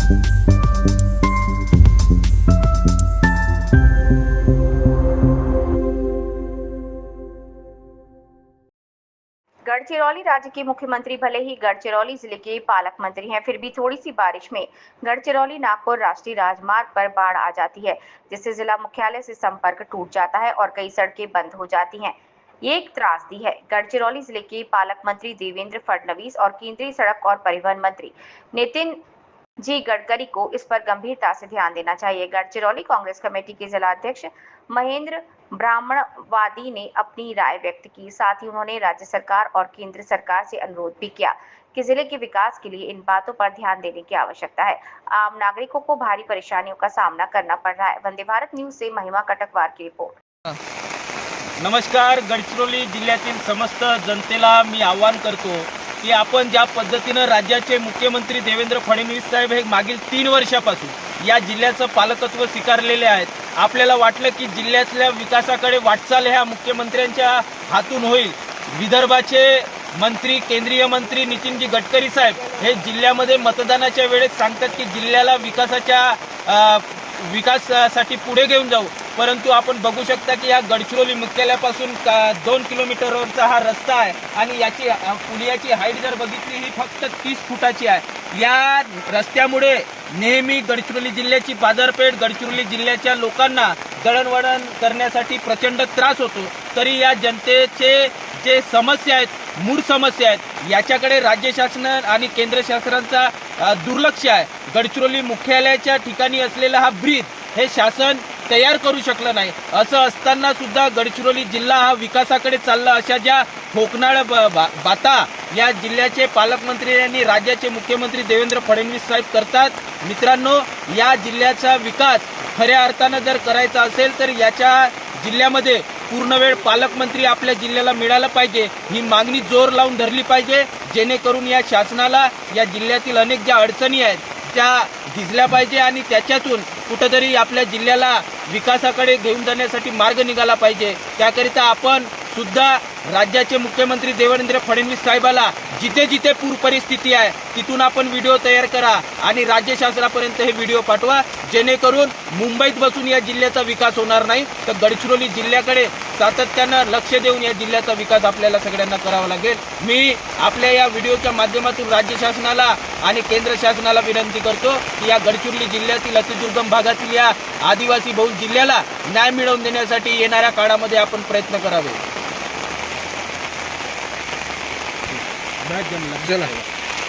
गढ़चिरौली राज्य के मुख्यमंत्री भले ही गढ़चिरौली जिले के पालक मंत्री हैं, फिर भी थोड़ी सी बारिश में गढ़चिरौली नागपुर राष्ट्रीय राजमार्ग पर बाढ़ आ जाती है, जिससे जिला मुख्यालय से संपर्क टूट जाता है और कई सड़कें बंद हो जाती हैं। ये एक त्रासदी है। गढ़चिरौली जिले के पालक मंत्री देवेंद्र फडणवीस और केंद्रीय सड़क और परिवहन मंत्री नितिन जी गडकरी को इस पर गंभीरता से ध्यान देना चाहिए। गढ़चिरौली कांग्रेस कमेटी के जिला अध्यक्ष महेंद्र ब्राह्मणवादी ने अपनी राय व्यक्त की। साथ ही उन्होंने राज्य सरकार और केंद्र सरकार से अनुरोध भी किया कि जिले के विकास के लिए इन बातों पर ध्यान देने की आवश्यकता है। आम नागरिकों को भारी परेशानियों का सामना करना पड़ रहा है। वंदे भारत न्यूज से महिमा कटकवार की रिपोर्ट। नमस्कार, गडचिरोली जिल्ह्यातील समस्त जनतेला मी आवाहन करतो की आपण ज्या पद्धतीनं राज्याचे मुख्यमंत्री देवेंद्र फडणवीस साहेब हे मागील 3 वर्षापासून या जिल्ह्याचं पालकत्व स्वीकारलेले आहेत। आपल्याला वाटलं की जिल्ह्यातल्या विकासाकडे वाटचाल ह्या मुख्यमंत्र्यांच्या हातून होईल। विदर्भाचे मंत्री केंद्रीय मंत्री नितीनजी गडकरी साहेब हे जिल्ह्यामध्ये मतदानाच्या वेळेस सांगतात की जिल्ह्याला विकासासाठी पुढे घेऊन जाऊ, परंतु आपण बघू शकता की या गडचिरोली मुख्यालयापासून 2 किलोमीटरवरचा हा रस्ता आहे आणि याची पुलियाची हाईट जर बघितली ही फक्त 30 फुटाची आहे। या रस्त्यामुळे नेहमी गडचिरोली जिल्ह्याची बाजारपेठ, गडचिरोली जिल्ह्याच्या लोकांना दळणवळण करण्यासाठी प्रचंड त्रास होतो। तरी या जनतेचे जे समस्या आहेत, मूळ समस्या आहेत, याच्याकडे राज्य शासन आणि केंद्र शासनाचा दुर्लक्ष आहे। गडचिरोली मुख्यालयाच्या ठिकाणी असलेला हा ब्रिज हे शासन तयार करू शकलं नाही। असं असताना सुद्धा गडचिरोली जिल्हा हा विकासाकडे चालला अशा ज्या ठोकणाऱ्या बाता या जिल्ह्याचे पालकमंत्री आणि राज्याचे मुख्यमंत्री देवेंद्र फडणवीस साहेब करतात। मित्रांनो, या जिल्ह्याचा विकास खऱ्या अर्थानं जर करायचा असेल तर याच्या जिल्ह्यामध्ये पूर्णवेळ पालकमंत्री आपल्या जिल्ह्याला मिळाला पाहिजे, ही मागणी जोर लावून धरली पाहिजे, जेणेकरून या शासनाला या जिल्ह्यातील अनेक ज्या अडचणी आहेत त्या दिसल्या पाहिजे आणि त्याच्यातून कुठेतरी आपल्या जिल्ह्याला विकासाकडे घेऊन जाण्यासाठी मार्ग निघाला पाहिजे। त्याकरिता आपण सुद्धा राज्याचे मुख्यमंत्री देवेंद्र फडणवीस साहेबाला जिथे जिथे पूर परिस्थिती आहे तिथून आपण व्हिडिओ तयार करा आणि राज्य शासनापर्यंत हे व्हिडिओ पाठवा, जेणेकरून मुंबईत बसून या जिल्ह्याचा विकास होणार नाही, तर गडचिरोली जिल्ह्याकडे सातत्यानं लक्ष देऊन या जिल्ह्याचा विकास आपल्याला सगळ्यांना करावा लागेल। मी आपल्या या व्हिडिओच्या माध्यमातून राज्य शासनाला आणि केंद्र शासनाला विनंती करतो की या गडचिरोली जिल्ह्यातील अतिदुर्गम भागातील या आदिवासी बहुल जिल्ह्याला न्याय मिळवून देण्यासाठी येणाऱ्या काळामध्ये आपण प्रयत्न करावे। चला